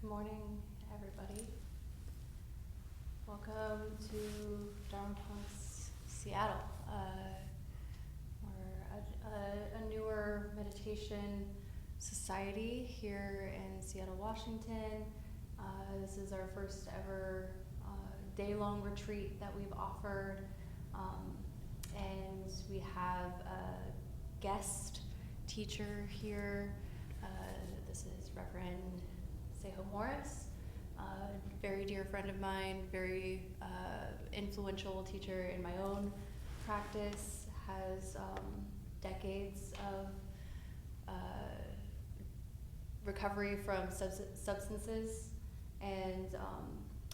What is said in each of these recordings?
Good morning, everybody. Welcome to Dharma Punk's Seattle. We're a newer meditation society here in Seattle, Washington. This is our first ever day-long retreat that we've offered, and we have a guest teacher here. This is Reverend Seiho, very dear friend of mine, very influential teacher in my own practice, has decades of recovery from substances, and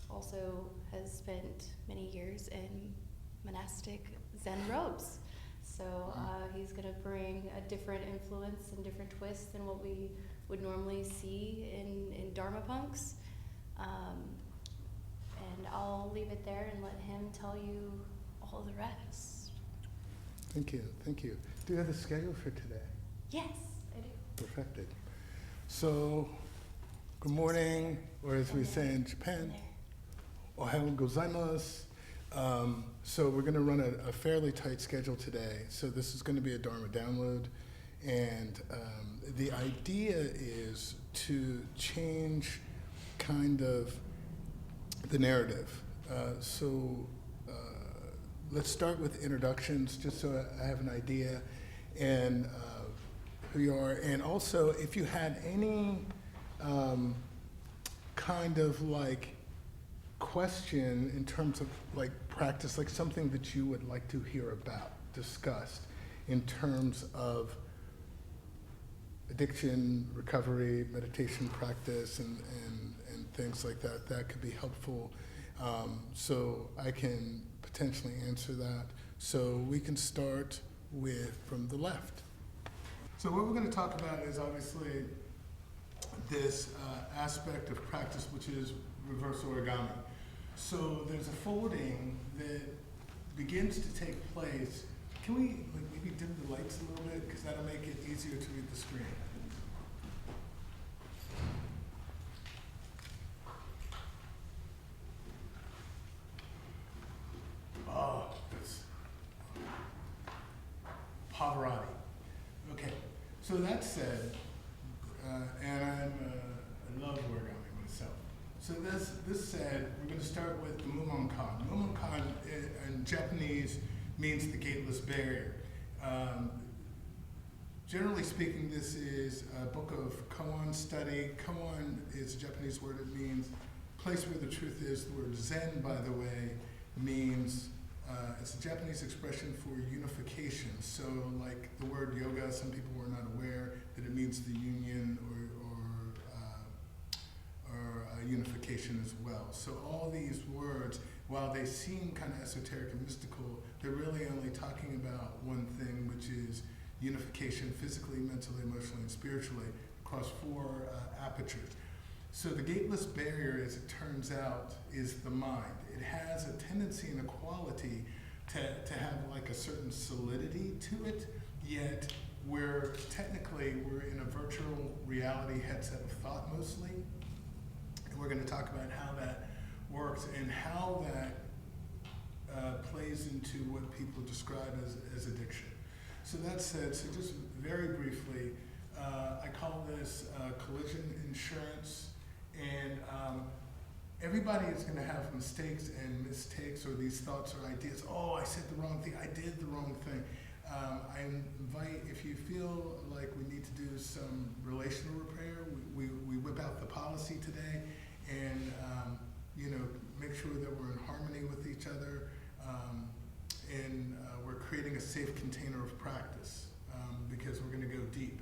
also has spent many years in monastic Zen robes. So he's going to bring a different influence and different twist than what we would normally see in Dharma Punks. And I'll leave it there and let him tell you all the rest. Thank you. Do you have a schedule for today? Yes, I do. Perfected. So, good morning, or as we say in Japan, Ohayou gozaimasu. So we're going to run a fairly tight schedule today. So this is going to be a Dharma download. And the idea is to change kind of the narrative. Let's start with introductions, just so I have an idea and who you are. And also, if you had any kind of like question in terms of like practice, like something that you would like to hear about, discussed in terms of addiction, recovery, meditation practice, and things like that, that could be helpful. So I can potentially answer that. So we can start with from the left. So what we're going to talk about is obviously this aspect of practice, which is reverse origami. So there's a folding that begins to take place. Can we maybe dim the lights a little bit, because that'll make it easier to read the screen. Oh, that's Pavarotti. Okay, so that said, and I love origami myself. So this said, we're going to start with the Mumonkan. Mumonkan in Japanese means the gateless barrier. Generally speaking, this is a book of koan study. Koan is a Japanese word. It means place where the truth is. The word Zen, by the way, means, it's a Japanese expression for unification. So like the word yoga, some people were not aware that it means the union or unification as well. So all these words, while they seem kind of esoteric and mystical, they're really only talking about one thing, which is unification physically, mentally, emotionally, and spiritually across four apertures. So the gateless barrier, as it turns out, is the mind. It has a tendency and a quality to have like a certain solidity to it, yet we're in a virtual reality headset of thought mostly. And we're going to talk about how that works and how that plays into what people describe as addiction. So that said, so just very briefly, I call this collision insurance, and everybody is going to have mistakes and mistakes, or these thoughts or ideas. Oh, I said the wrong thing. I did the wrong thing. I invite, if you feel like we need to do some relational repair, we whip out the policy today, and make sure that we're in harmony with each other, and we're creating a safe container of practice, because we're going to go deep.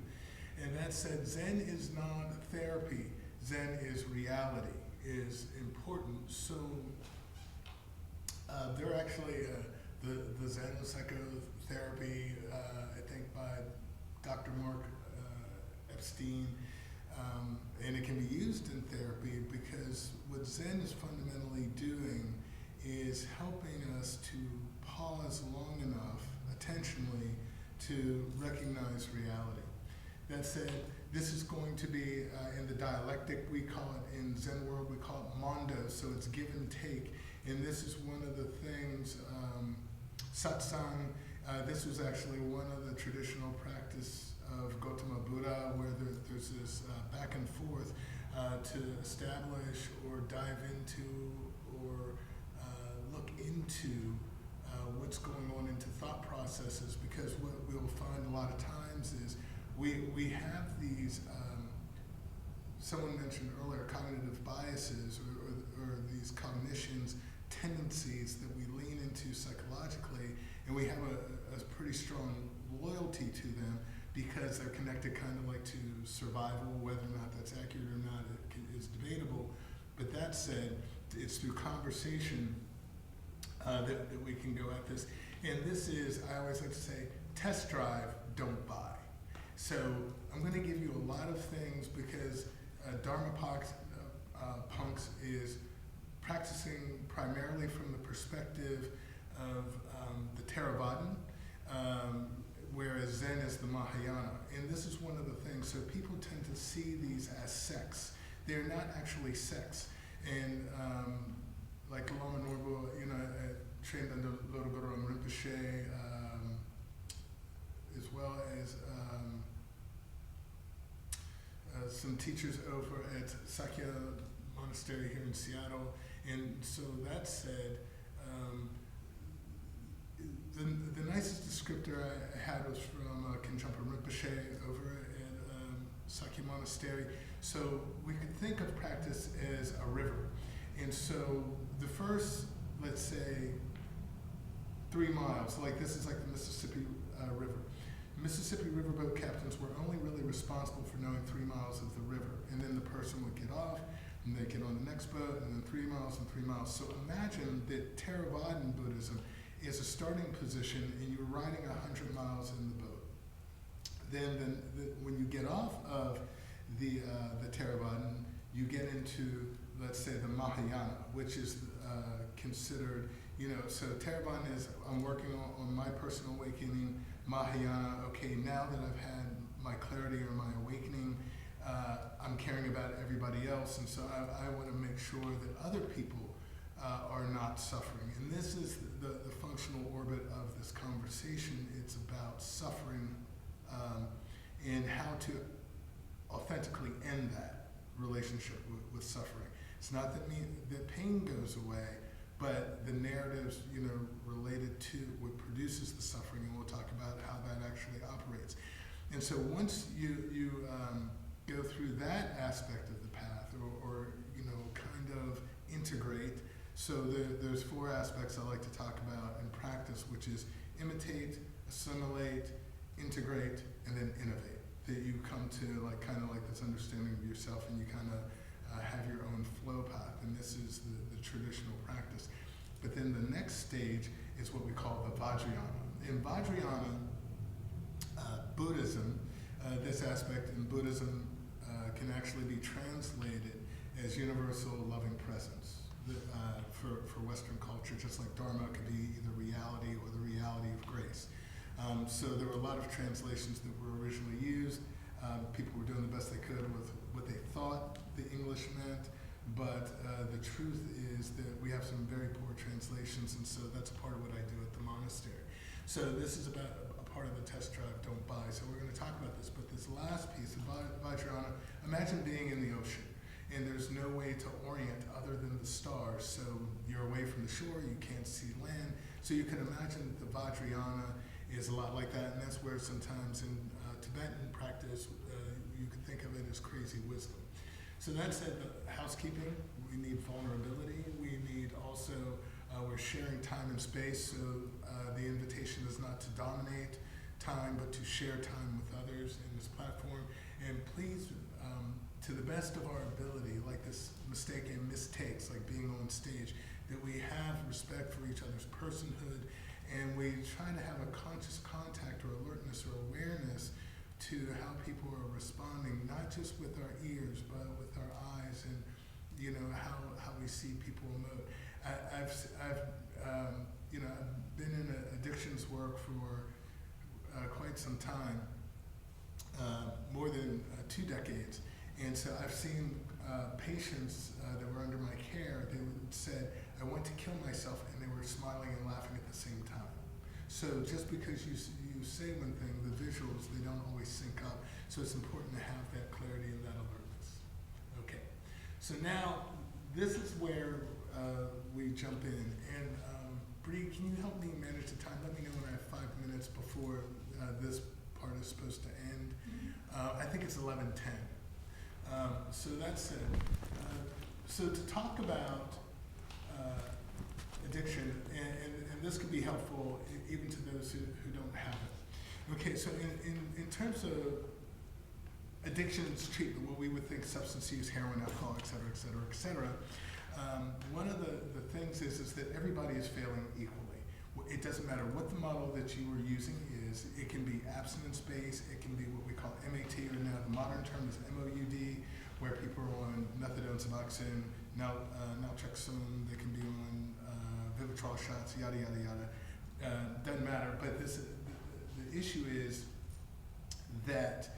And that said, Zen is not therapy. Zen is reality, is important. So they're actually the Zen psychotherapy, I think by Dr. Mark Epstein, and it can be used in therapy, because what Zen is fundamentally doing is helping us to pause long enough, attentionally, to recognize reality. That said, this is going to be in the dialectic, we call it in Zen world, we call it mondo, so it's give and take. And this is one of the things, satsang, this was actually one of the traditional practice of Gautama Buddha, where there's this back and forth to establish or dive into or look into what's going on into thought processes, because what we'll find a lot of times is we have these, someone mentioned earlier, cognitive biases or these cognitions, tendencies that we lean into psychologically, and we have a pretty strong loyalty to them because they're connected kind of like to survival. Whether or not that's accurate or not is debatable. But that said, it's through conversation that we can go at this. And this is, I always like to say, test drive, don't buy. So I'm going to give you a lot of things because Dharma Punks is practicing primarily from the perspective of the Theravadan, whereas Zen is the Mahayana. And this is one of the things, so people tend to see these as sects. They're not actually sects. And like Lama Norbu, trained under Lord Guru Rinpoche, as well as some teachers over at Sakya Monastery here in Seattle. And so that said, the nicest descriptor I had was from Kinjampa Rinpoche over at Sakya Monastery. So we could think of practice as a river. And so the first, let's say, 3 miles, like this is like the Mississippi River. Mississippi riverboat captains were only really responsible for knowing 3 miles of the river. And then the person would get off, and they'd get on the next boat, and then 3 miles and 3 miles. So imagine that Theravadan Buddhism is a starting position, and you're riding 100 miles in the boat. Then when you get off of the Theravadan, you get into, let's say, the Mahayana, which is considered, so Theravadan is, I'm working on my personal awakening. Mahayana, okay, now that I've had my clarity or my awakening, I'm caring about everybody else, and so I want to make sure that other people are not suffering. And this is the functional orbit of this conversation. It's about suffering and how to authentically end that relationship with suffering. It's not that pain goes away, but the narratives, related to what produces the suffering, and we'll talk about how that actually operates. And so once you go through that aspect of the path, or kind of integrate. So there's 4 aspects I like to talk about in practice, which is imitate, assimilate, integrate, and then innovate. That you come to kind of like this understanding of yourself, and you kind of have your own flow path, and this is the traditional practice. But then the next stage is what we call the Vajrayana. In Vajrayana Buddhism, this aspect in Buddhism can actually be translated as universal loving presence for Western culture, just like Dharma could be either reality or the reality of grace. So there were a lot of translations that were originally used. People were doing the best they could with what they thought the English meant, but the truth is that we have some very poor translations, and so that's a part of what I do at the monastery. So this is about a part of the test drive, don't buy. So we're going to talk about this, but this last piece of Vajrayana, imagine being in the ocean, and there's no way to orient other than the stars. So you're away from the shore, you can't see land. So you can imagine that the Vajrayana is a lot like that, and that's where sometimes in Tibetan practice, you can think of it as crazy wisdom. So that said, the housekeeping, we need vulnerability. We need also, we're sharing time and space, so the invitation is not to dominate time, but to share time with others in this platform. And please, to the best of our ability, like this mistake and mistakes, like being on stage, that we have respect for each other's personhood, and we try to have a conscious contact or alertness or awareness to how people are responding, not just with our ears, but with our eyes, and how we see people emote. I've been in addictions work for quite some time, more than 2 decades. And so I've seen patients that were under my care, they would said, I want to kill myself, and they were smiling and laughing at the same time. So just because you say one thing, the visuals, they don't always sync up. So it's important to have that clarity and that alertness. Okay, so now this is where we jump in. And Bree, can you help me manage the time? Let me know when I have 5 minutes before this part is supposed to end. I think it's 11:10. So that's it. So to talk about addiction, and this could be helpful even to those who don't have it. Okay, so in terms of addictions treatment, what we would think substance use, heroin, alcohol, et cetera, et cetera, et cetera, one of the things is that everybody is failing equally. It doesn't matter what the model that you were using is. It can be abstinence-based, it can be what we call MAT, or now the modern term is MOUD, where people are on methadone, Suboxone, naltrexone, they can be on Vivitrol shots, yada, yada, yada. Doesn't matter, but the issue is that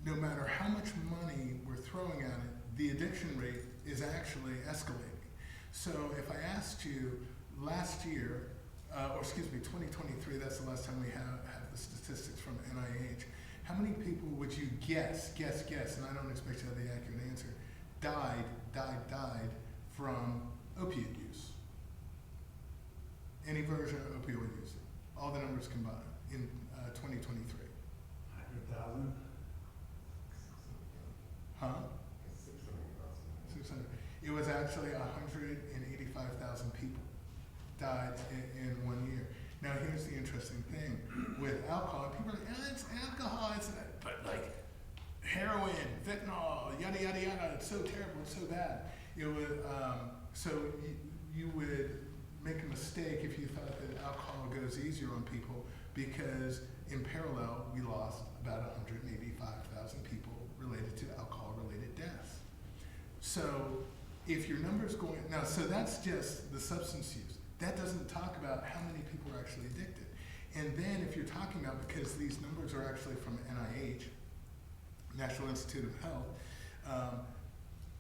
no matter how much money we're throwing at it, the addiction rate is actually escalating. So if I asked you last year, or excuse me, 2023, that's the last time we have the statistics from NIH, how many people would you guess, and I don't expect you to have the accurate answer, died from opiate use? Any version of opioid use, all the numbers combined in 2023. 100,000? Huh? 600,000. 600. It was actually 185,000 people died in 1 year. Now here's the interesting thing with alcohol. People are like, it's alcohol, but like heroin, fentanyl, yada yada yada. It's so terrible, it's so bad. It would so you would make a mistake if you thought that alcohol goes easier on people, because in parallel we lost about 185,000 people related to alcohol-related deaths. So if your number's going now, so that's just the substance use. That doesn't talk about how many people are actually addicted. And then if you're talking about, because these numbers are actually from NIH, National Institute of Health,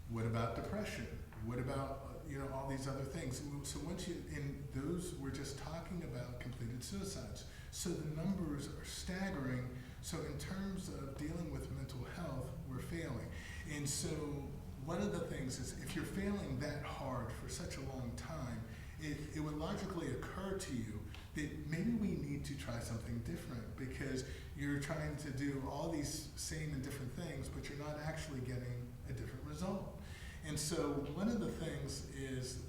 what about depression? What about all these other things? So once in those, we're just talking about completed suicides. So the numbers are staggering. So in terms of dealing with mental health, we're failing. And so one of the things is, if you're failing that hard for such a long time, it would logically occur to you that maybe we need to try something different, because you're trying to do all these same and different things, but you're not actually getting a different result. And so one of the things is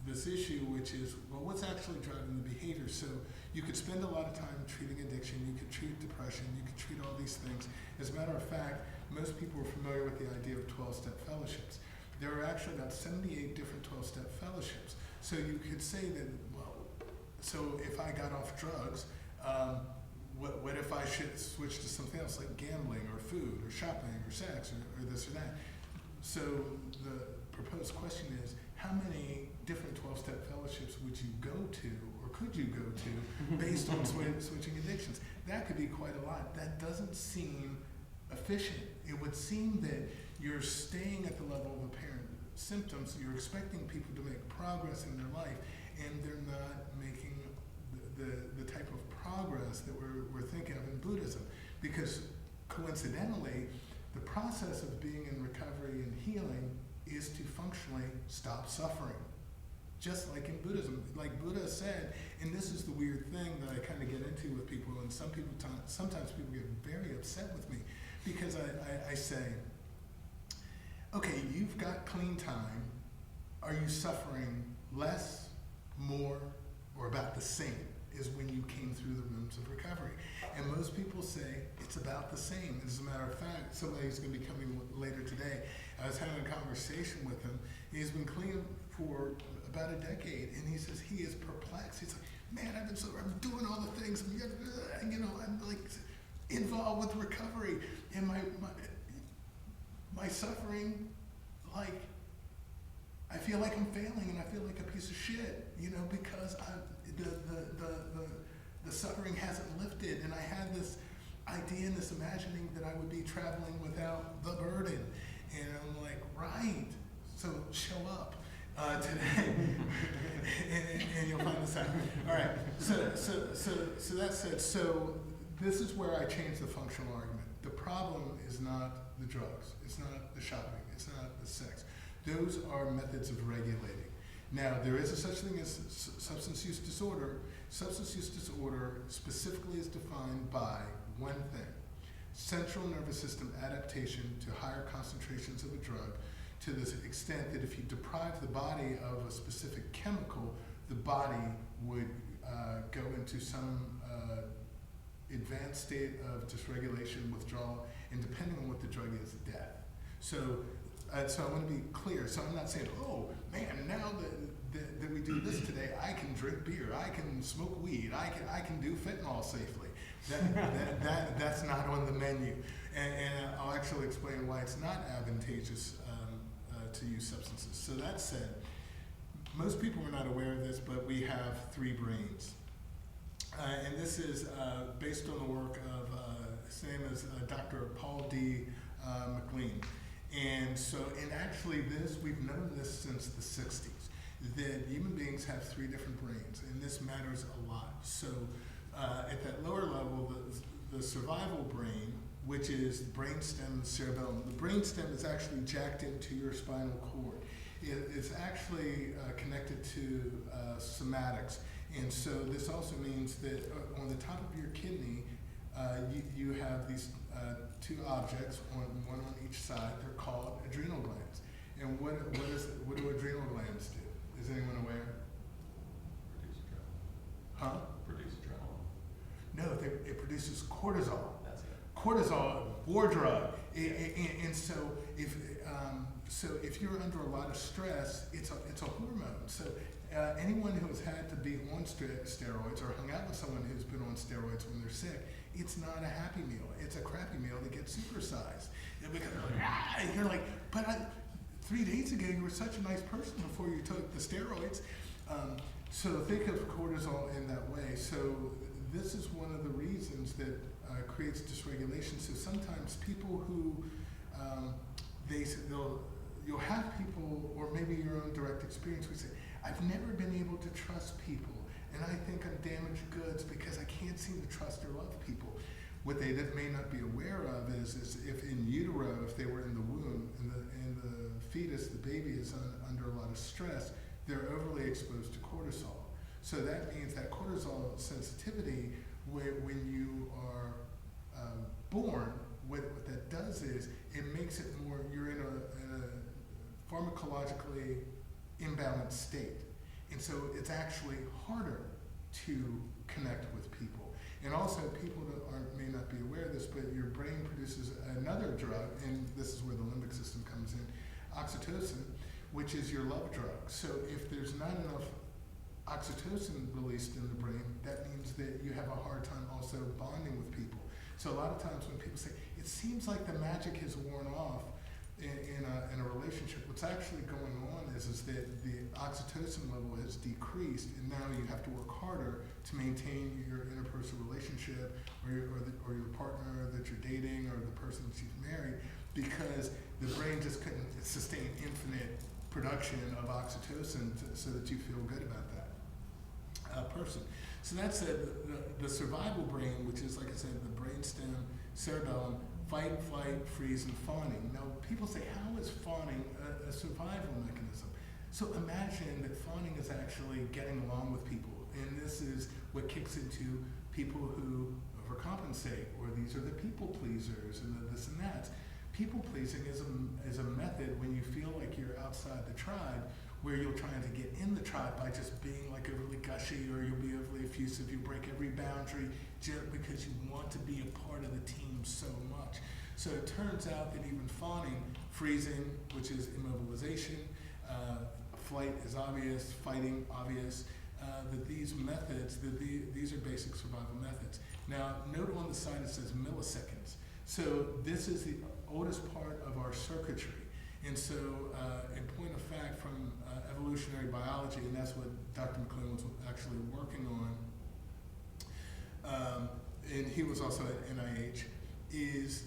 this issue, which is, well, what's actually driving the behavior? So you could spend a lot of time treating addiction, you could treat depression, you could treat all these things. As a matter of fact, most people are familiar with the idea of 12-step fellowships. There are actually about 78 different 12-step fellowships. So you could say that, well, so if I got off drugs, what if I should switch to something else, like gambling or food or shopping or sex or this or that? So the proposed question is, how many different 12-step fellowships would you go to, or could you go to, based on switching addictions? That could be quite a lot. That doesn't seem efficient. It would seem that you're staying at the level of apparent symptoms. You're expecting people to make progress in their life, and they're not making the type of progress that we're thinking of in Buddhism. Because coincidentally, the process of being in recovery and healing is to functionally stop suffering. Just like in Buddhism, like Buddha said, and this is the weird thing that I kind of get into with people, and sometimes people get very upset with me, because I say, okay, you've got clean time. Are you suffering less, more, or about the same as when you came through the rooms of recovery? And most people say it's about the same. As a matter of fact, somebody's going to be coming later today. I was having a conversation with him. He's been clean for about a decade, and he says he is perplexed. He's like, man, I'm doing all the things, and I'm like involved with recovery, and my suffering, like, I feel like I'm failing, and I feel like a piece of shit, the suffering hasn't lifted. And I idea and this imagining that I would be traveling without the burden. And I'm like, right, so show up today, and you'll find this out. All right, so that said, so this is where I change the functional argument. The problem is not the drugs, it's not the shopping, it's not the sex. Those are methods of regulating. Now, there is a such thing as substance use disorder. Substance use disorder specifically is defined by one thing: central nervous system adaptation to higher concentrations of a drug, to the extent that if you deprive the body of a specific chemical, the body would go into some advanced state of dysregulation, withdrawal, and depending on what the drug is, death. So I want to be clear. So I'm not saying, oh man, now that we do this today, I can drink beer, I can smoke weed, I can do fentanyl safely. That's not on the menu, and I'll actually explain why it's not advantageous to use substances. So that said, most people are not aware of this, but we have 3 brains. And this is based on the work of, his name is Dr. Paul D. McLean. And so, and actually we've known this since the 60s, that human beings have 3 different brains, and this matters a lot. So at that lower level, the survival brain, which is the brainstem and cerebellum. The brainstem is actually jacked into your spinal cord. It's actually connected to somatics. And so this also means that on the top of your kidney, you have these 2 objects, one on each side. They're called adrenal glands. And what do adrenal glands do? Is anyone aware? Produce adrenaline. Huh? Produce adrenaline. No, it produces cortisol. That's it. Cortisol, war drug. And so if you're under a lot of stress, it's a hormone. So anyone who has had to be on steroids or hung out with someone who's been on steroids when they're sick, it's not a happy meal. It's a crappy meal that gets supersized. Because you're like, but 3 days ago you were such a nice person before you took the steroids. So think of cortisol in that way. So this is one of the reasons that creates dysregulation. So sometimes people who you'll have people, or maybe your own direct experience, who say, I've never been able to trust people, and I think I'm damaged goods because I can't seem to trust or love people. What they may not be aware of is if in utero, if they were in the womb, and the fetus, the baby is under a lot of stress, they're overly exposed to cortisol. So that means that cortisol sensitivity, when you are born, what that does is it makes it more, you're in a pharmacologically imbalanced state. And so it's actually harder to connect with people. And also, people that may not be aware of this, but your brain produces another drug, and this is where the limbic system comes in, oxytocin, which is your love drug. So if there's not enough oxytocin released in the brain, that means that you have a hard time also bonding with people. So a lot of times when people say, it seems like the magic has worn off in a relationship, what's actually going on is that the oxytocin level has decreased, and now you have to work harder to maintain your interpersonal relationship or your partner that you're dating or the person that you've married, because the brain just couldn't sustain infinite production of oxytocin so that you feel good about that person. So that's the survival brain, which is, like I said, the brainstem, cerebellum, fight, flight, freeze, and fawning. Now, people say, how is fawning a survival mechanism? So imagine that fawning is actually getting along with people, and this is what kicks into people who overcompensate, or these are the people pleasers, and the this and that. People pleasing is a method when you feel like you're outside the tribe, where you're trying to get in the tribe by just being like overly gushy, or you'll be overly effusive, you break every boundary just because you want to be a part of the team so much. So it turns out that even fawning, freezing, which is immobilization, flight is obvious, fighting obvious, that these methods, these are basic survival methods. Now, note on the side it says milliseconds. So this is the oldest part of our circuitry. And so, in point of fact, from evolutionary biology, and that's what Dr. McLean was actually working on, and he was also at NIH, is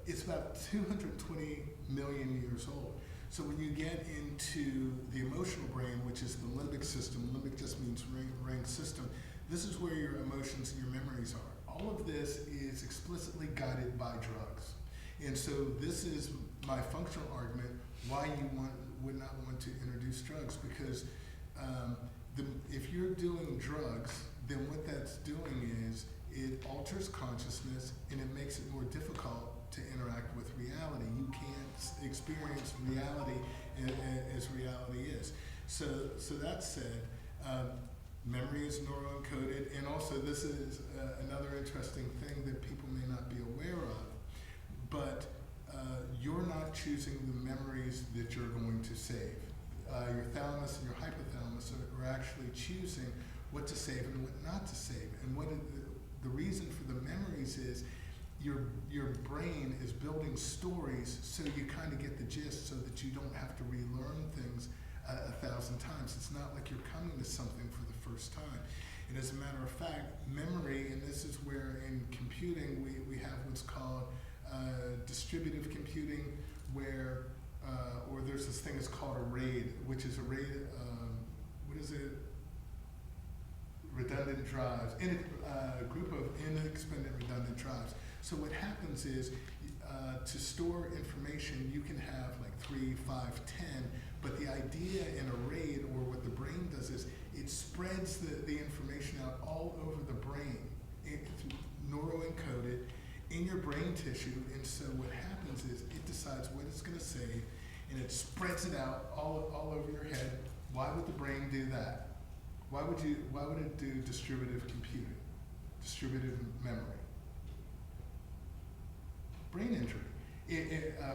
it's about 220 million years old. So when you get into the emotional brain, which is the limbic system, limbic just means ring system, this is where your emotions and your memories are. All of this is explicitly guided by drugs. And so this is my functional argument why you would not want to introduce drugs, because if you're doing drugs, then what that's doing is it alters consciousness and it makes it more difficult to interact with reality. You can't experience reality as reality is. So that said, memory is neuroencoded, and also this is another interesting thing that people may not be aware of, but you're not choosing the memories that you're going to save. Your thalamus and your hypothalamus are actually choosing what to save and what not to save. And what the reason for the memories is your brain is building stories so you kind of get the gist so that you don't have to relearn things 1,000 times. It's not like you're coming to something for the first time. And as a matter of fact, memory, and this is where in computing we have what's called distributive computing, where, or there's this thing that's called a RAID, which is a RAID, what is it? Redundant drives, in a group of inexpanded redundant drives. So what happens is, to store information, you can have like 3, 5, 10, but the idea in a RAID, or what the brain does, is it spreads the information out all over the brain. It's neuroencoded in your brain tissue, and so what happens is it decides what it's going to save, and it spreads it out all over your head. Why would the brain do that? Why would it do distributive computing, distributive memory? Brain injury.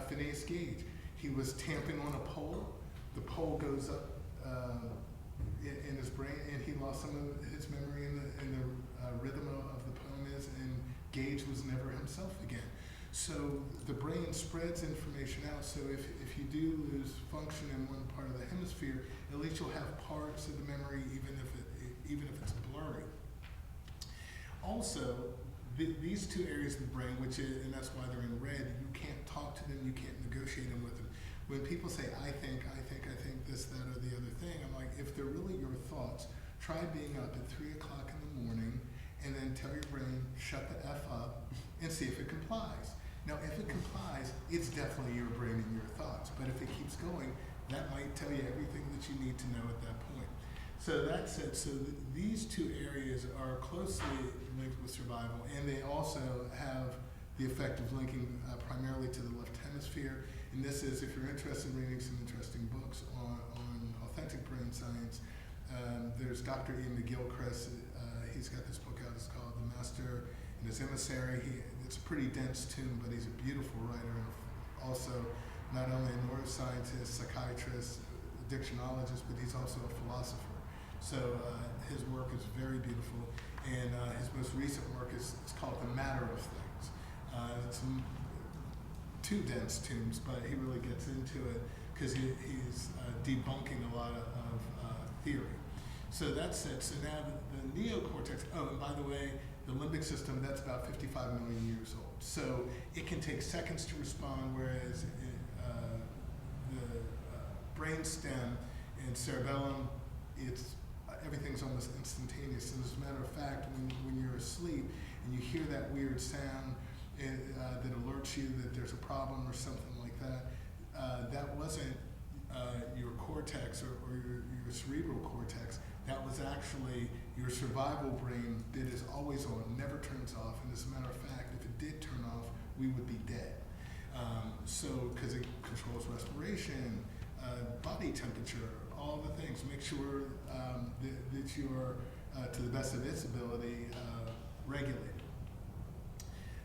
Phineas Gage, he was tamping on a pole. The pole goes up in his brain, and he lost some of his memory in the rhythm of the poem is, and Gage was never himself again. So the brain spreads information out, so if you do lose function in one part of the hemisphere, at least you'll have parts of the memory, even if it's blurry. Also, these two areas of the brain, and that's why they're in red, you can't talk to them, you can't negotiate them with them. When people say, I think this, that, or the other thing, I'm like, if they're really your thoughts, try being up at 3 o'clock in the morning and then tell your brain, shut the F up, and see if it complies. Now, if it complies, it's definitely your brain and your thoughts. But if it keeps going, that might tell you everything that you need to know at that point. So that said, these two areas are closely linked with survival, and they also have the effect of linking primarily to the left hemisphere. And this is, if you're interested in reading some interesting books on authentic brain science, there's Dr. Ian McGilchrist. He's got this book out. It's called The Master and His Emissary. It's a pretty dense tome, but he's a beautiful writer, and also not only a neuroscientist, psychiatrist, addictionologist, but he's also a philosopher. So his work is very beautiful, and his most recent work is called The Matter of Things. It's two dense tomes, but he really gets into it because he's debunking a lot of theory. So that's it. So now the neocortex, oh, and by the way, the limbic system, that's about 55 million years old. So it can take seconds to respond, whereas the brainstem and cerebellum, everything's almost instantaneous. And as a matter of fact, when you're asleep and you hear that weird sound that alerts you that there's a problem or something like that, that wasn't your cortex or your cerebral cortex. That was actually your survival brain that is always on, never turns off. And as a matter of fact, if it did turn off, we would be dead. Because it controls respiration, body temperature, all the things. Make sure that you're, to the best of its ability, regulated.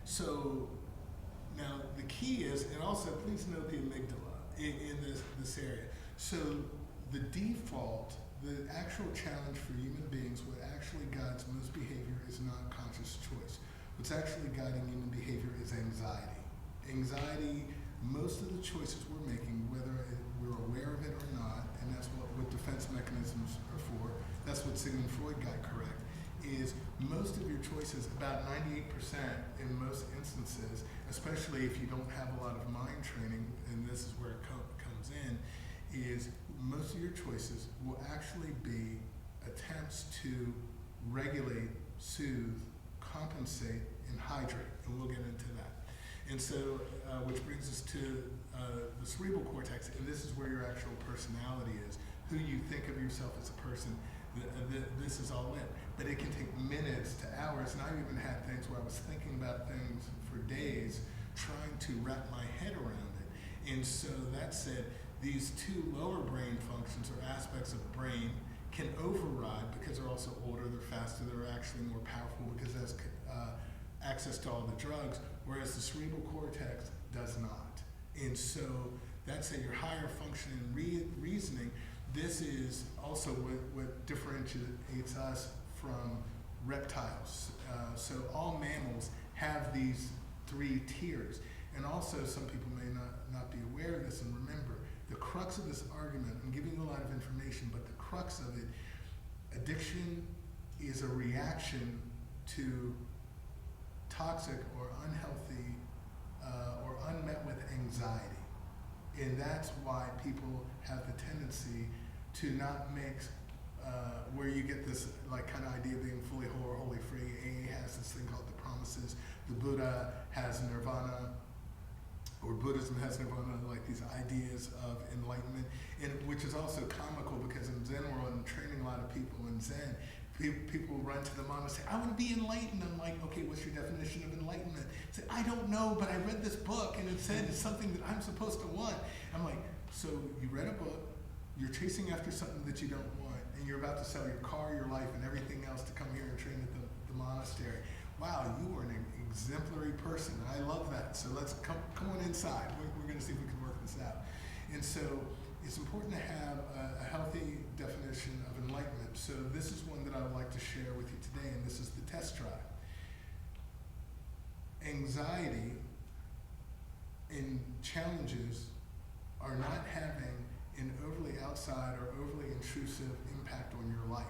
So now the key is, and also please note the amygdala in this area. So the default, the actual challenge for human beings, what actually guides most behavior is not conscious choice. What's actually guiding human behavior is anxiety. Anxiety, most of the choices we're making, whether we're aware of it or not, and that's what defense mechanisms are for, that's what Sigmund Freud got correct, is most of your choices, about 98% in most instances, especially if you don't have a lot of mind training, and this is where it comes in, is most of your choices will actually be attempts to regulate, soothe, compensate, and hydrate, and we'll get into that. And so, which brings us to the cerebral cortex, and this is where your actual personality is, who you think of yourself as a person. This is all in. But it can take minutes to hours, and I've even had things where I was thinking about things for days, trying to wrap my head around it. And so that said, these two lower brain functions or aspects of brain can override because they're also older, they're faster, they're actually more powerful because that's access to all the drugs, whereas the cerebral cortex does not. And so that's your higher function in reasoning. This is also what differentiates us from reptiles. So all mammals have these 3 tiers. And also some people may not be aware of this, and remember, the crux of this argument, I'm giving you a lot of information, but the crux of it, addiction is a reaction to toxic or unhealthy or unmet with anxiety. And that's why people have the tendency to not mix, where you get this like kind of idea of being fully whole or wholly free. AA has this thing called the promises. The Buddha has nirvana, or Buddhism has nirvana, like these ideas of enlightenment, and which is also comical because in Zen world, I'm training a lot of people in Zen, people run to the mom and say, I want to be enlightened. I'm like, okay, what's your definition of enlightenment? Say, I don't know, but I read this book and it said it's something that I'm supposed to want. I'm like, so you read a book, you're chasing after something that you don't want, and you're about to sell your car, your life, and everything else to come here and train at the monastery. Wow, you are an exemplary person. I love that. So let's come on inside. We're going to see if we can work this out. And so it's important to have a healthy definition of enlightenment. So this is one that I would like to share with you today, and this is the test drive. Anxiety and challenges are not having an overly outside or overly intrusive impact on your life.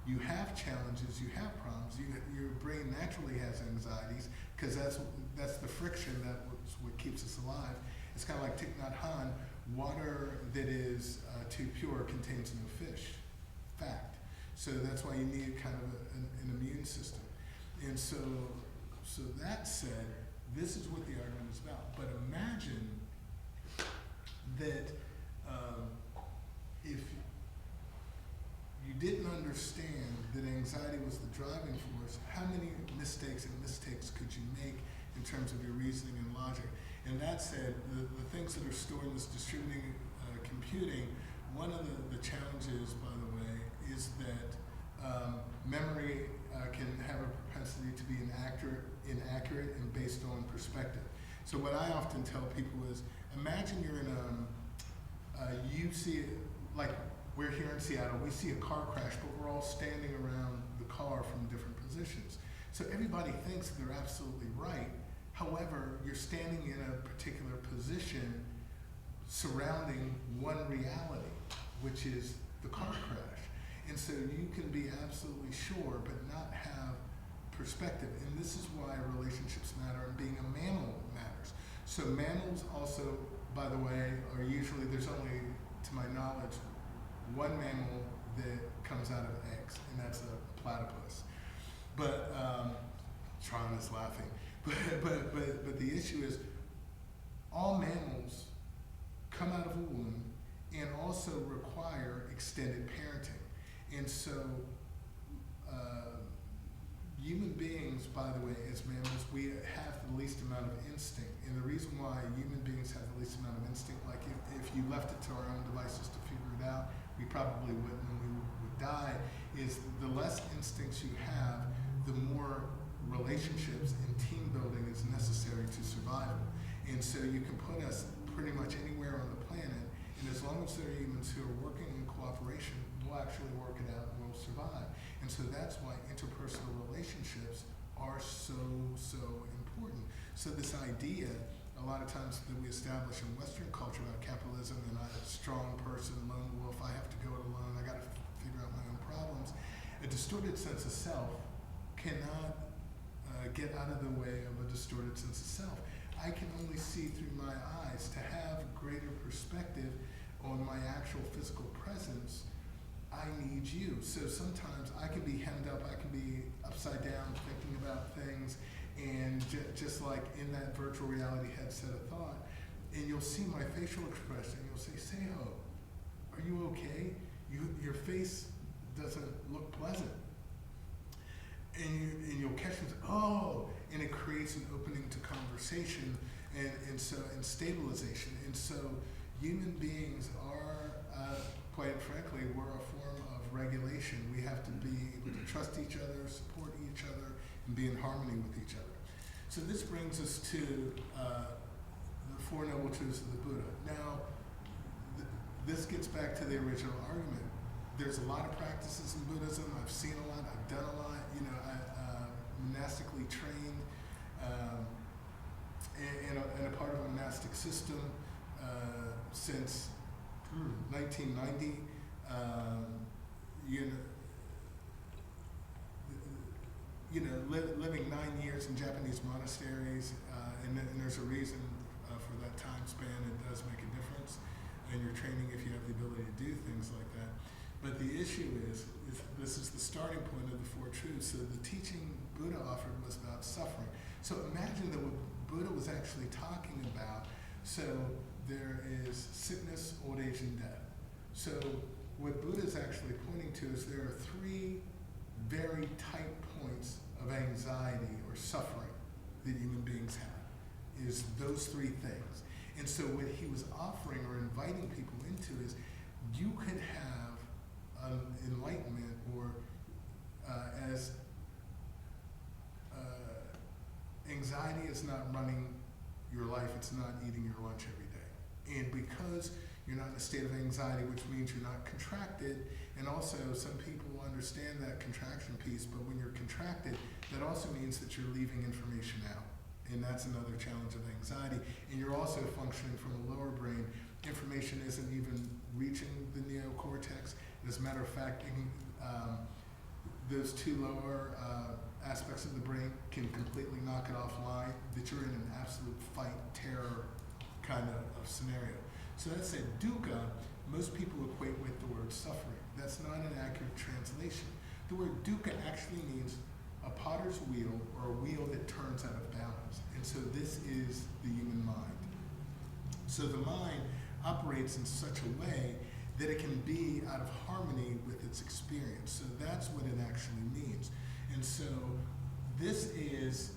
You have challenges, you have problems, your brain naturally has anxieties because that's the friction that's what keeps us alive. It's kind of like Thich Nhat Hanh, water that is too pure contains no fish, fact. So that's why you need kind of an immune system. And so that said, this is what the argument is about. But imagine that if you didn't understand that anxiety was the driving force, how many mistakes could you make in terms of your reasoning and logic? And that said, the things that are stored in this distributing computing, one of the challenges, by the way, is that memory can have a propensity to be inaccurate and based on perspective. So what I often tell people is, imagine you're in you see, like we're here in Seattle, we see a car crash, but we're all standing around the car from different positions. So everybody thinks they're absolutely right. However, you're standing in a particular position surrounding one reality, which is the car crash. And so you can be absolutely sure, but not have perspective. And this is why relationships matter and being a mammal matters. So mammals also, by the way, are usually, there's only, to my knowledge, one mammal that comes out of eggs, and that's a platypus. But Tron is laughing. But the issue is, all mammals come out of a womb and also require extended parenting. And so human beings, by the way, as mammals, we have the least amount of instinct. And the reason why human beings have the least amount of instinct, like if you left it to our own devices to figure it out, we probably wouldn't, and we would die, is the less instincts you have, the more relationships and team building is necessary to survival. And so you can put us pretty much anywhere on the planet, and as long as there are humans who are working in cooperation, we'll actually work it out and we'll survive. And so that's why interpersonal relationships are so important. So this idea, a lot of times that we establish in Western culture about capitalism and I'm a strong person, lone wolf, I have to go it alone, I got to figure out my own problems, a distorted sense of self cannot get out of the way of a distorted sense of self. I can only see through my eyes. To have greater perspective on my actual physical presence, I need you. So sometimes I can be hemmed up, I can be upside down thinking about things, and just like in that virtual reality headset of thought, and you'll see my facial expression, you'll say, Seiho, are you okay? Your face doesn't look pleasant. And you'll catch them, oh, and it creates an opening to conversation and stabilization. And so human beings are, quite frankly, we're a form of regulation. We have to be able to trust each other, support each other, and be in harmony with each other. So this brings us to the Four Noble Truths of the Buddha. Now, this gets back to the original argument. There's a lot of practices in Buddhism. I've seen a lot. I've done a lot. You know, monastically trained, and a part of a monastic system since 1990. Living 9 years in Japanese monasteries, and there's a reason for that time span. It does make a difference in your training if you have the ability to do things like that. But the issue is this is the starting point of the Four Truths. So the teaching Buddha offered was about suffering. So imagine that what Buddha was actually talking about, so there is sickness, old age, and death. So what Buddha is actually pointing to is there are three very tight points of anxiety or suffering that human beings have, is those three things. And so what he was offering or inviting people into is you could have enlightenment, or as anxiety is not running your life, it's not eating your lunch every day. And because you're not in a state of anxiety, which means you're not contracted, and also some people understand that contraction piece, but when you're contracted, that also means that you're leaving information out. And that's another challenge of anxiety. And you're also functioning from a lower brain. Information isn't even reaching the neocortex. As a matter of fact, those two lower aspects of the brain can completely knock it offline, that you're in an absolute fight, terror kind of scenario. So that said, dukkha, most people equate with the word suffering. That's not an accurate translation. The word dukkha actually means a potter's wheel, or a wheel that turns out of balance. And so this is the human mind. So the mind operates in such a way that it can be out of harmony with its experience. So that's what it actually means. And so this is,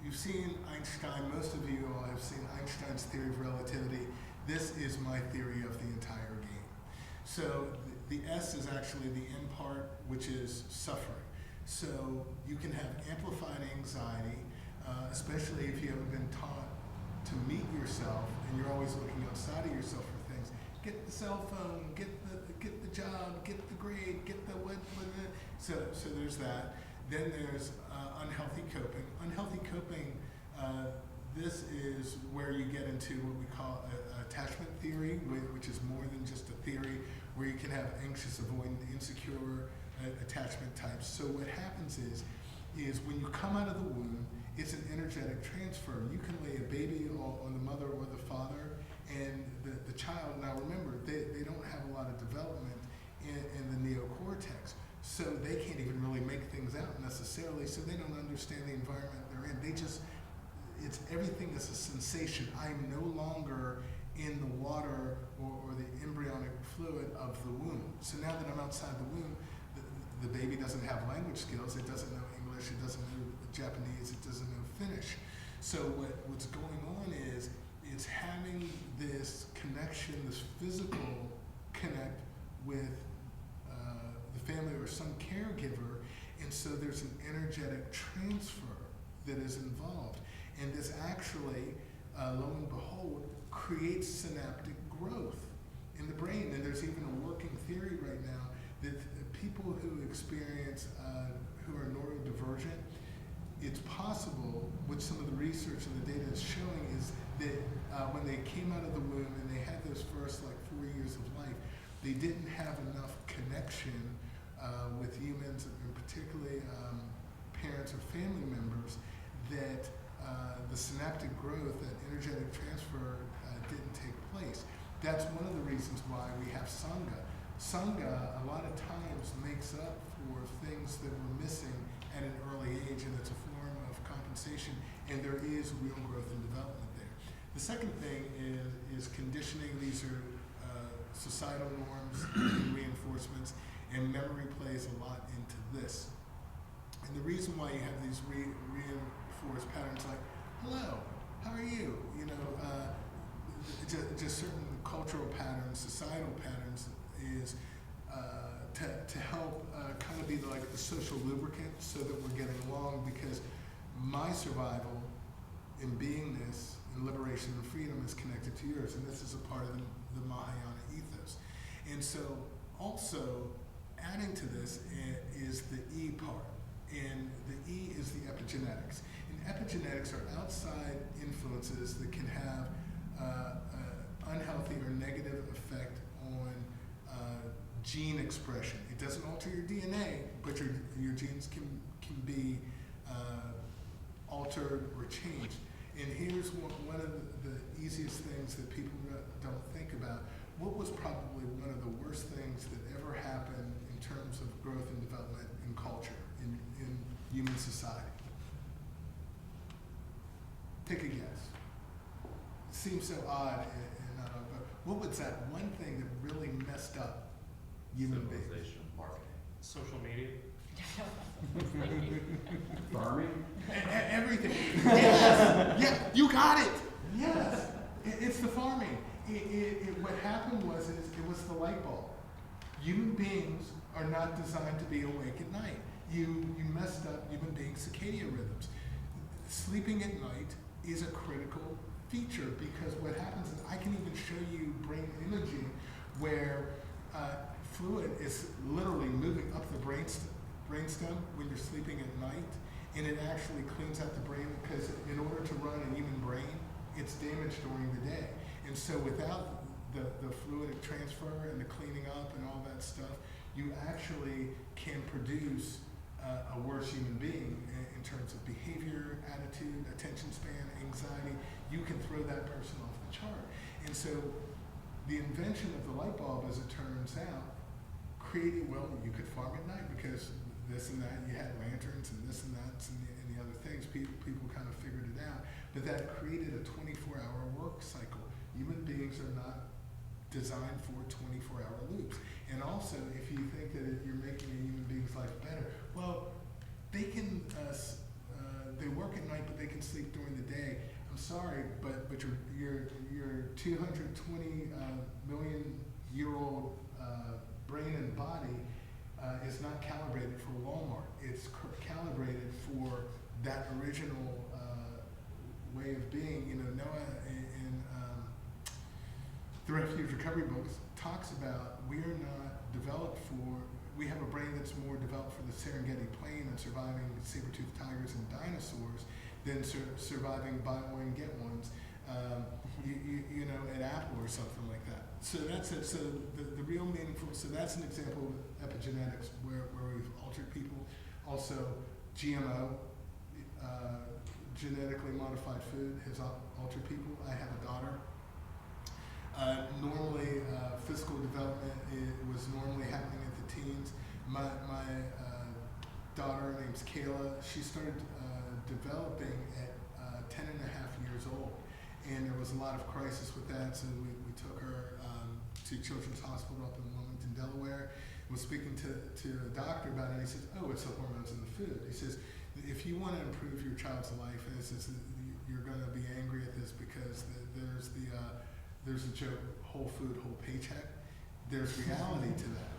you've seen Einstein, most of you all have seen Einstein's theory of relativity. This is my theory of the entire game. So the S is actually the end part, which is suffering. So you can have amplified anxiety, especially if you haven't been taught to meet yourself and you're always looking outside of yourself for things. Get the cell phone, get the job, get the grade, get the what. So there's that. Then there's unhealthy coping. Unhealthy coping, this is where you get into what we call attachment theory, which is more than just a theory, where you can have anxious, avoidant, insecure attachment types. So what happens is when you come out of the womb, it's an energetic transfer. You can lay a baby on the mother or the father, and the child, now remember, they don't have a lot of development in the neocortex, so they can't even really make things out necessarily, so they don't understand the environment they're in. It's everything is a sensation. I'm no longer in the water or the embryonic fluid of the womb. So now that I'm outside the womb, the baby doesn't have language skills, it doesn't know English, it doesn't know Japanese, it doesn't know Finnish. So what's going on is it's having this connection, this physical connect with the family or some caregiver, and so there's an energetic transfer that is involved. And this actually, lo and behold, creates synaptic growth in the brain. And there's even a working theory right now that people who experience, who are neurodivergent, it's possible, what some of the research and the data is showing is that when they came out of the womb and they had those first 4 years of life, they didn't have enough connection with humans, and particularly parents or family members, that the synaptic growth, that energetic transfer didn't take place. That's one of the reasons why we have Sangha. Sangha, a lot of times, makes up for things that we're missing at an early age, and it's a form of compensation, and there is real growth and development there. The second thing is conditioning. These are societal norms and reinforcements, and memory plays a lot into this. And the reason why you have these reinforced patterns like, hello, how are you? You know, just certain cultural patterns, societal patterns is to help kind of be like the social lubricant so that we're getting along, because my survival in beingness and liberation and freedom is connected to yours, and this is a part of the Mahayana ethos. And so also adding to this is the E part, and the E is the epigenetics. And epigenetics are outside influences that can have unhealthy or negative effect on gene expression. It doesn't alter your DNA, but your genes can be altered or changed. And here's one of the easiest things that people don't think about. What was probably one of the worst things that ever happened in terms of growth and development in culture, in human society? Take a guess. It seems so odd and not odd, but what was that one thing that really messed up human beings? Civilization, marketing. Social media. Farming? Everything. Yes. Yeah, you got it. Yes. It's the farming. What happened was it was the light bulb. Human beings are not designed to be awake at night. You messed up human beings' circadian rhythms. Sleeping at night is a critical feature, because what happens is I can even show you brain imaging where fluid is literally moving up the brainstem when you're sleeping at night, and it actually cleans out the brain, because in order to run a human brain, it's damaged during the day. And so without the fluidic transfer and the cleaning up and all that stuff, you actually can produce a worse human being in terms of behavior, attitude, attention span, anxiety. You can throw that person off the chart. And so the invention of the light bulb, as it turns out, created, well, you could farm at night because this and that, you had lanterns and this and that and the other things. People kind of figured it out. But that created a 24-hour work cycle. Human beings are not designed for 24-hour loops. And also, if you think that you're making a human being's life better, well, they can, they work at night, but they can sleep during the day. I'm sorry, but your 220 million-year-old brain and body is not calibrated for Walmart. It's calibrated for that original way of being. You know, Noah in the Refuge Recovery books talks about we are not developed for, we have a brain that's more developed for the Serengeti plain and surviving saber-toothed tigers and dinosaurs than surviving buy one, get ones, you know, at Apple or something like that. So that's it. So the real meaningful, so that's an example of epigenetics where we've altered people. Also, GMO, genetically modified food has altered people. I have a daughter. Normally, physical development was normally happening at the teens. My daughter, name's Kayla, she started developing at 10 and a half years old. And there was a lot of crisis with that, so we took her to Children's Hospital up in Wilmington, Delaware. Was speaking to a doctor about it, and he says, oh, it's the hormones in the food. He says, if you want to improve your child's life, and he says, you're going to be angry at this because there's a joke, whole food, whole paycheck. There's reality to that.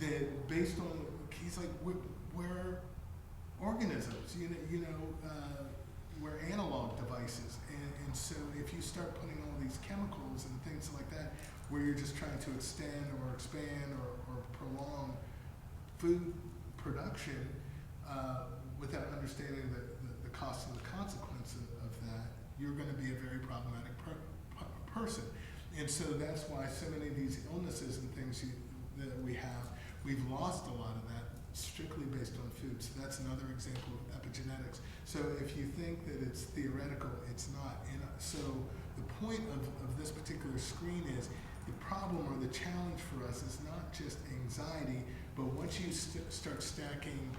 That based on, he's like, we're organisms, we're analog devices. And so if you start putting all these chemicals and things like that, where you're just trying to extend or expand or prolong food production without understanding the cost and the consequence of that, you're going to be a very problematic person. And so that's why so many of these illnesses and things that we have We've lost a lot of that strictly based on food. So that's another example of epigenetics. So if you think that it's theoretical, it's not. And so the point of this particular screen is the problem or the challenge for us is not just anxiety, but once you start stacking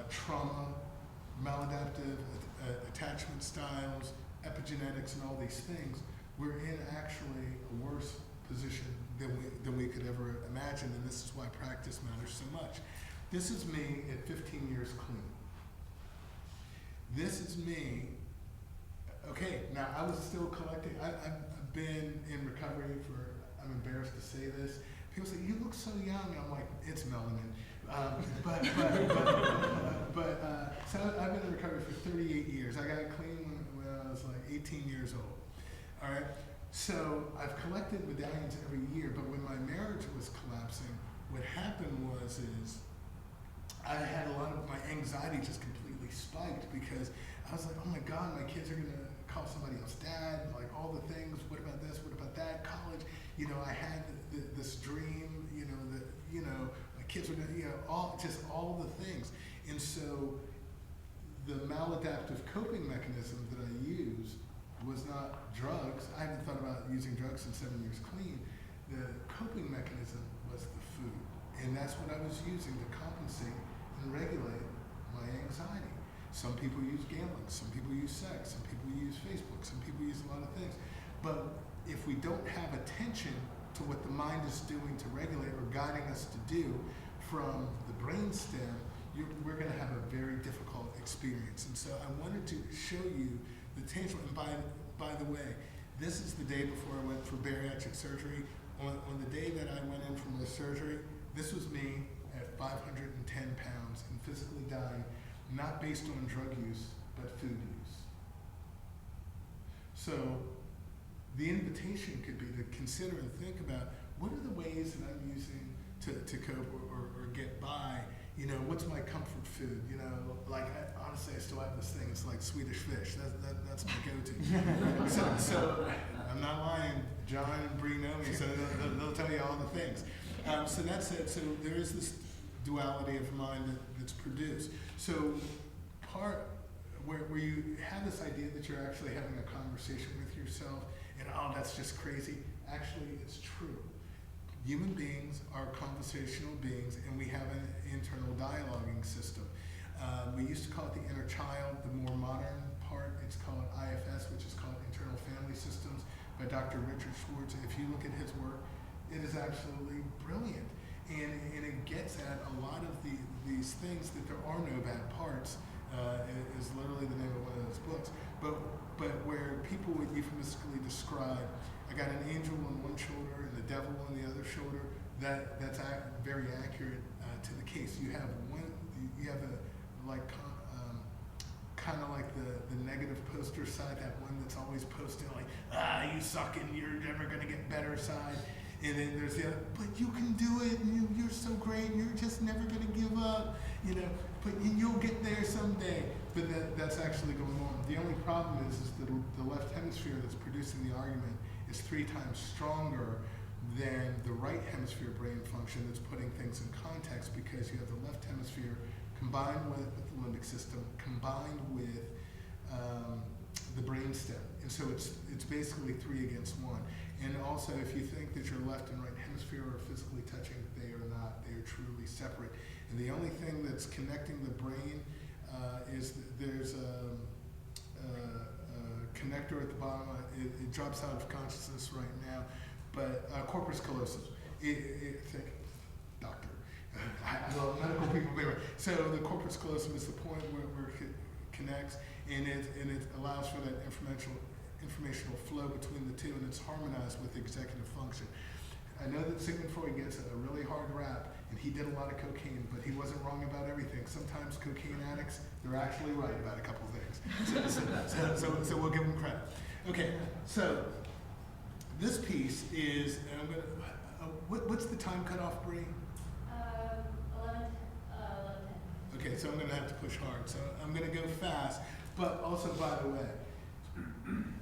trauma, maladaptive attachment styles, epigenetics, and all these things, we're in actually a worse position than we could ever imagine, and this is why practice matters so much. This is me at 15 years clean. This is me. Okay, now I was still collecting. I've been in recovery for, I'm embarrassed to say this. People say, you look so young. I'm like, it's melanin. So I've been in recovery for 38 years. I got clean when I was like 18 years old. All right. So I've collected medallions every year, but when my marriage was collapsing, what happened was I had a lot of my anxiety just completely spiked because I was like, oh my God, my kids are gonna call somebody else dad, like all the things. What about this? What about that? College, I had this dream, that my kids were gonna, all the things. And so the maladaptive coping mechanism that I used was not drugs. I haven't thought about using drugs in 7 years clean. The coping mechanism was the food. And that's what I was using to compensate and regulate my anxiety. Some people use gambling, some people use sex, some people use Facebook, some people use a lot of things. But if we don't have attention to what the mind is doing to regulate or guiding us to do from the brainstem, we're going to have a very difficult experience. And so I wanted to show you the tangible. And by the way, this is the day before I went for bariatric surgery. On the day that I went in for my surgery, this was me at 510 pounds and physically dying, not based on drug use, but food use. So the invitation could be to consider and think about what are the ways that I'm using to cope or get by. What's my comfort food? Honestly, I still have this thing. It's like Swedish fish. That's my go-to. so I'm not lying. John and Bree know me, so they'll tell you all the things. So that's it. So there is this duality of mind that's produced. So part where you have this idea that you're actually having a conversation with yourself, and that's just crazy. Actually, it's true. Human beings are conversational beings, and we have an internal dialoguing system. We used to call it the inner child. The more modern part, it's called IFS, which is called Internal Family Systems, by Dr. Richard Schwartz. If you look at his work, it is absolutely brilliant. And it gets at a lot of these things that there are no bad parts, is literally the name of one of those books. But where people would euphemistically describe, I got an angel on one shoulder and the devil on the other shoulder, that's very accurate to the case. You have kind of like the negative poster side, that one that's always posting like, you suck and you're never gonna get better side. And then there's the other, but you can do it, and you're so great, and you're just never gonna give up, but you'll get there someday. But that's actually going on. The only problem is that the left hemisphere that's producing the argument is 3 times stronger than the right hemisphere brain function that's putting things in context, because you have the left hemisphere combined with the limbic system, combined with the brainstem. And so it's basically 3 against 1. And also, if you think that your left and right hemisphere are physically touching, they are not. They are truly separate. And the only thing that's connecting the brain is there's a connector at the bottom. It drops out of consciousness right now, but corpus callosum. Doctor. Well, medical people may. So the corpus callosum is the point where it connects, and it allows for that informational flow between the two, and it's harmonized with executive function. I know that Sigmund Freud gets a really hard rap, and he did a lot of cocaine, but he wasn't wrong about everything. Sometimes cocaine addicts, they're actually right about a couple of things. So we'll give them credit. Okay, so this piece is, and I'm gonna, what's the time cutoff, Bree? 11:10. Okay, so I'm gonna have to push hard. So I'm gonna go fast, but also, by the way,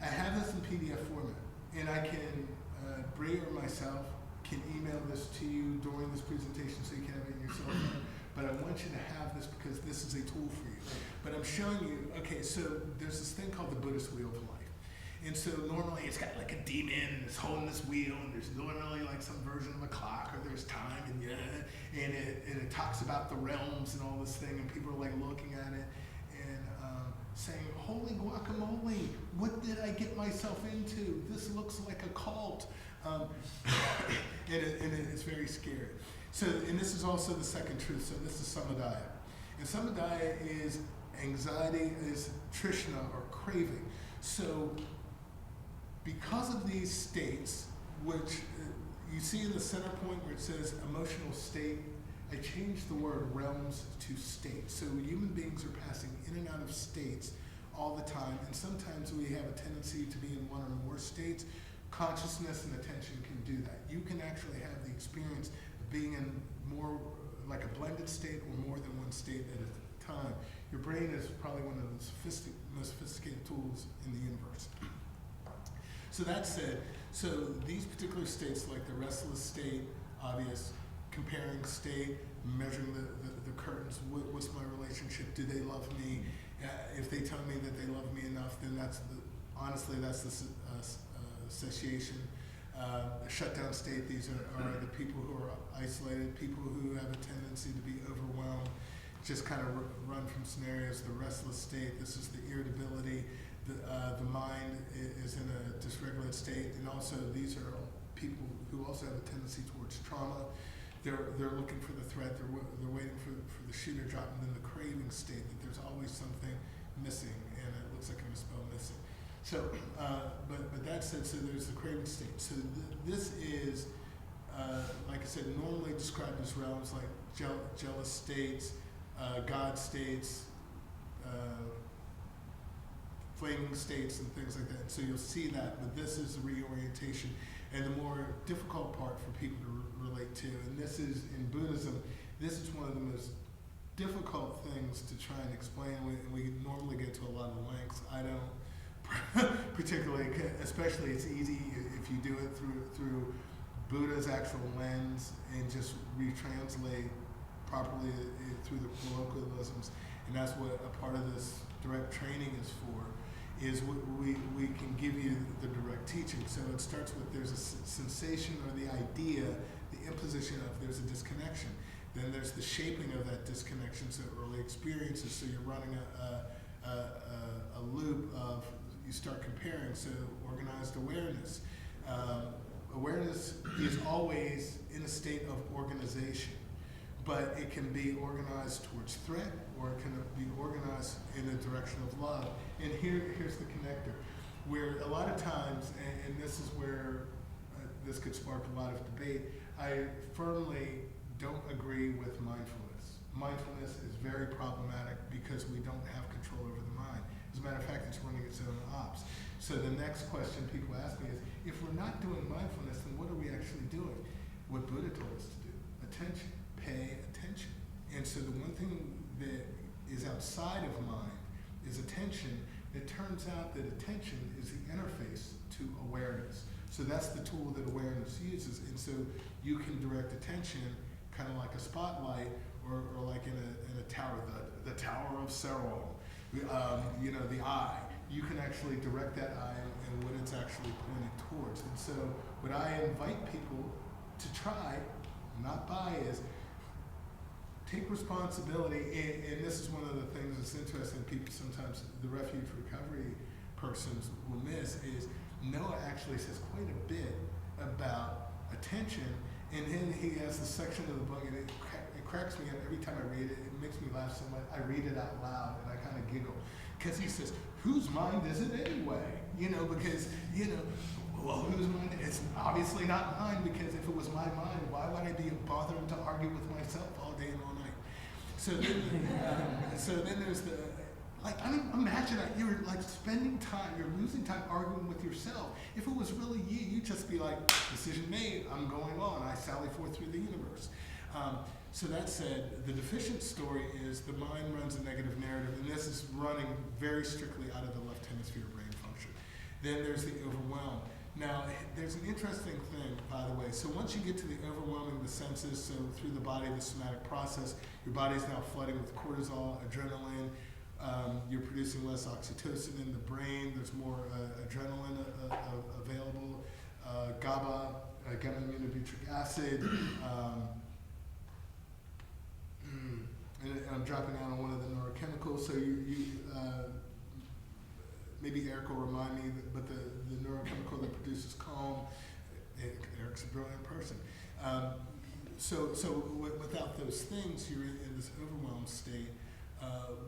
I have this in PDF format, and I can, Bree or myself can email email this to you during this presentation so you can have it in your cell phone, but I want you to have this because this is a tool for you. But I'm showing you, okay, so there's this thing called the Buddhist Wheel of Life. And so normally it's got like a demon and it's holding this wheel, and there's normally like some version of a clock, or there's time, and it talks about the realms and all this thing, and people are like looking at it and saying, holy guacamole, what did I get myself into? This looks like a cult. And it's very scary. So, and this is also the second truth. So this is samadaya. And samadaya is anxiety, is trishna, or craving. So because of these states, which you see in the center point where it says emotional state, I changed the word realms to states. So human beings are passing in and out of states all the time, and sometimes we have a tendency to be in one or more states. Consciousness and attention can do that. You can actually have the experience of being in more like a blended state or more than one state at a time. Your brain is probably one of the most sophisticated tools in the universe. So that said, so these particular states, like the restless state, obvious, comparing state, measuring the curtains, what's my relationship, do they love me? If they tell me that they love me enough, then honestly, that's the satiation. Shutdown state, these are the people who are isolated, people who have a tendency to be overwhelmed, just kind of run from scenarios. The restless state, this is the irritability. The mind is in a dysregulated state, and also these are people who also have a tendency towards trauma. They're looking for the threat. They're waiting for the shoe to drop, and then the craving state, that there's always something missing, and it looks like a misspelled missing. So, but that said, so there's the craving state. So this is, like I said, normally described as realms like jealous states, God states, flaming states, and things like that. So you'll see that, but this is the reorientation, and the more difficult part for people to relate to. And this is, in Buddhism, this is one of the most difficult things to try and explain. We normally get to a lot of lengths. I don't particularly, especially it's easy if you do it through Buddha's actual lens and just retranslate properly through the colloquialisms. And that's what a part of this direct training is for, is we can give you the direct teaching. So it starts with there's a sensation or the idea, the imposition of there's a disconnection. Then there's the shaping of that disconnection, so early experiences. So you're running a loop of, you start comparing, so organized awareness. Awareness is always in a state of organization, but it can be organized towards threat, or it can be organized in the direction of love. And here's the connector, where a lot of times, and this is where this could spark a lot of debate, I firmly don't agree with mindfulness. Mindfulness is very problematic because we don't have control over the mind. As a matter of fact, it's running its own ops. So the next question people ask me is, if we're not doing mindfulness, then what are we actually doing? What Buddha told us to do, attention, pay attention. And so the one thing that is outside of mind is attention. It turns out that attention is the interface to awareness. So that's the tool that awareness uses. And so you can direct attention kind of like a spotlight, or like in a tower, the Tower of Seiho, the eye. You can actually direct that eye and what it's actually pointing towards. And so what I invite people to try, not buy, is take responsibility. And this is one of the things that's interesting, people sometimes, the refuge recovery persons will miss, is Noah actually says quite a bit about attention. And then he has this section of the book, and it cracks me up every time I read it. It makes me laugh so much. I read it out loud, and I kind of giggle. Because he says, whose mind is it anyway? Because, well, whose mind? It's obviously not mine, because if it was my mind, why would I be bothering to argue with myself all day and all night? So then there's the, imagine that you're spending time, you're losing time arguing with yourself. If it was really you, you'd just be like, decision made, I'm going on, I sally forth through the universe. So that said, the deficient story is the mind runs a negative narrative, and this is running very strictly out of the left hemisphere brain function. Then there's the overwhelm. Now, there's an interesting thing, by the way. So once you get to the overwhelming the senses, so through the body, the somatic process, your body's now flooding with cortisol, adrenaline. You're producing less oxytocin in the brain. There's more adrenaline available. GABA, gamma-aminobutyric acid. And I'm dropping out on one of the neurochemicals. So maybe Eric will remind me, but the neurochemical that produces calm, Eric's a brilliant person. Without those things, you're in this overwhelmed state.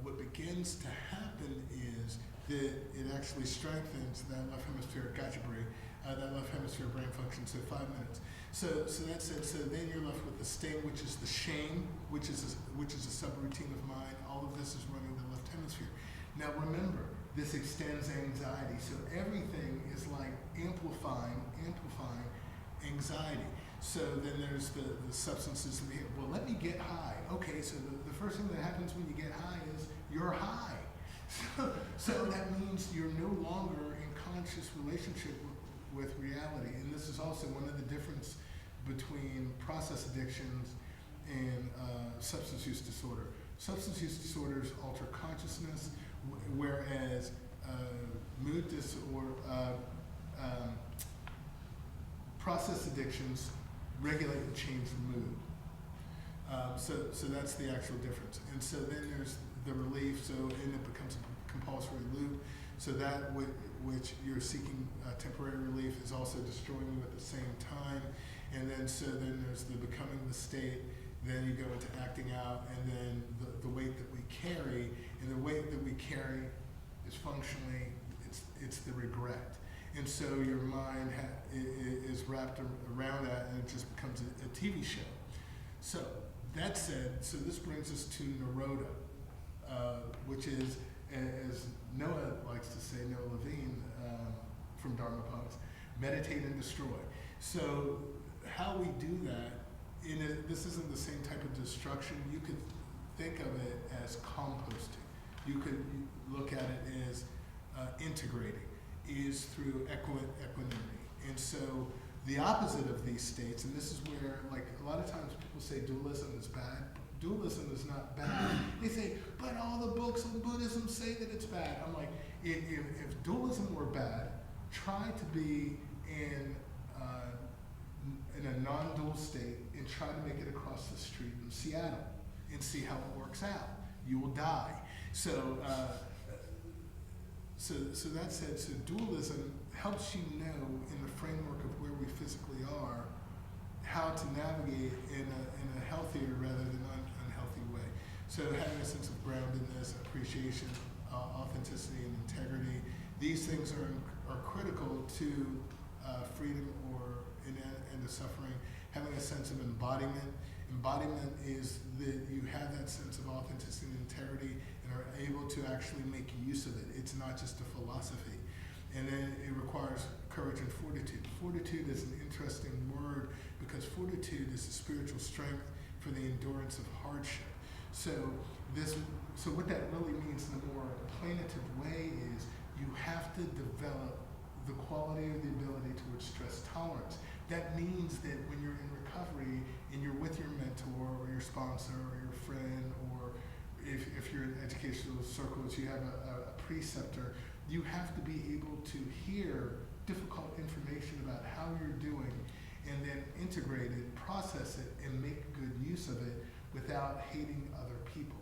What begins to happen is that it actually strengthens that left hemisphere, gotcha Bree, that left hemisphere brain function, so 5 minutes. So that's it. So then you're left with the sting, which is the shame, which is a subroutine of mind. All of this is running the left hemisphere. Now remember, this extends anxiety. So everything is like amplifying anxiety. So then there's the substances in the air. Well, let me get high. Okay, so the first thing that happens when you get high is you're high. So that means you're no longer in conscious relationship with reality. And this is also one of the difference between process addictions and substance use disorder. Substance use disorders alter consciousness, whereas mood disorder, process addictions regulate and change the mood. So that's the actual difference. And so then there's the relief, and it becomes a compulsory loop. So that which you're seeking temporary relief is also destroying you at the same time. And then there's the becoming the state. Then you go into acting out, and then the weight that we carry, and the weight that we carry is functionally, it's the regret. And so your mind is wrapped around that, and it just becomes a TV show. So that said, so this brings us to Naroda, which is, as Noah likes to say, Noah Levine from Dharma Punks, meditate and destroy. So how we do that, this isn't the same type of destruction. You could think of it as composting. You could look at it as integrating, is through equanimity. And so the opposite of these states, and this is where, like, a lot of times people say dualism is bad. Dualism is not bad. They say, but all the books on Buddhism say that it's bad. I'm like, if dualism were bad, try to be in a non-dual state and try to make it across the street in Seattle and see how it works out. You will die. So that said, so dualism helps you know in the framework of where we physically are how to navigate in a healthier rather than unhealthy way. So having a sense of groundedness, appreciation, authenticity, and integrity, these things are critical to freedom or an end to suffering. Having a sense of embodiment. Embodiment is that you have that sense of authenticity and integrity and are able to actually make use of it. It's not just a philosophy. And then it requires courage and fortitude. Fortitude is an interesting word because fortitude is the spiritual strength for the endurance of hardship. So what that really means in a more plainative way is you have to develop the quality or the ability towards stress tolerance. That means that when you're in recovery and you're with your mentor or your sponsor or your friend, or if you're in educational circles, you have a preceptor, you have to be able to hear difficult information about how you're doing and then integrate it, process it, and make good use of it without hating other people.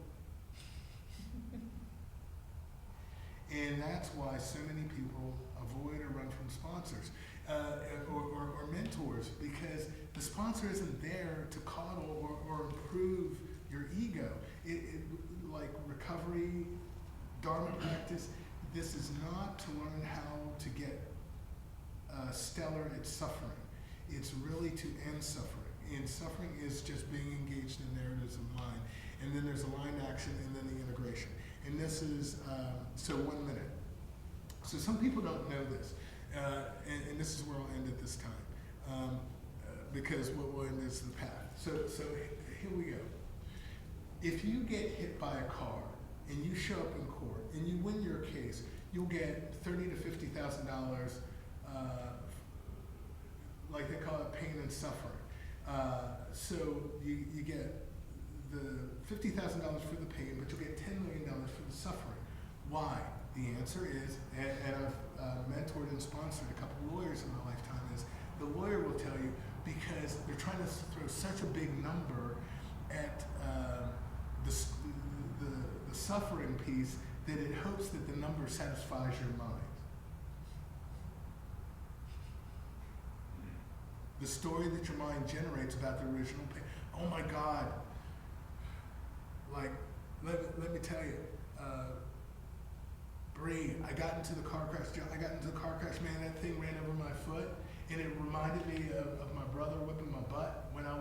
And that's why so many people avoid or run from sponsors or mentors, because the sponsor isn't there to coddle or improve your ego. Like recovery, Dharma practice, this is not to learn how to get stellar at suffering. It's really to end suffering. And suffering is just being engaged in narratives of mind. And then there's aligned action and then the integration. And this is, so 1 minute. So some people don't know this. And this is where I'll end at this time. Because what will end is the path. So here we go. If you get hit by a car and you show up in court and you win your case, you'll get $30,000 to $50,000 like they call it pain and suffering. So you get the $50,000 for the pain, but you'll get $10 million for the suffering. Why? The answer is, and I've mentored and sponsored a couple of lawyers in my lifetime, is the lawyer will tell you because they're trying to throw such a big number at the suffering piece that it hopes that the number satisfies your mind. The story that your mind generates about the original pain. Oh my God. Like, let me tell you, Bree, I got into the car crash, man, that thing ran over my foot, and it reminded me of my brother whipping my butt when I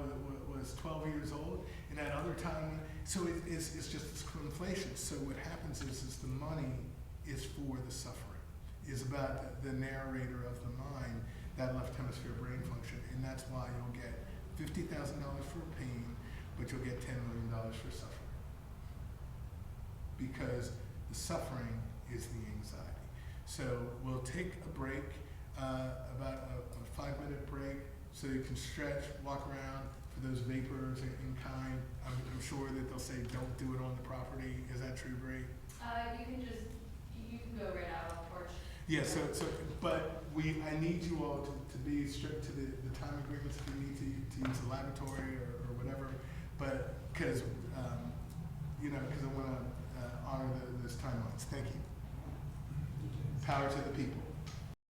was 12 years old, and that other time, so it's just this conflation. So what happens is the money is for the suffering, is about the narrator of the mind, that left hemisphere brain function, and that's why you'll get $50,000 for pain, but you'll get $10 million for suffering. Because the suffering is the anxiety. So we'll take a break, about a 5-minute break, so you can stretch, walk around. For those vapors in kind, I'm sure that they'll say don't do it on the property. Is that true, Bree? You can go right out on the porch. Yeah, but I need you all to be strict to the time agreements if you need to use the laboratory or whatever, but because I want to honor those timelines. Thank you. Power to the people.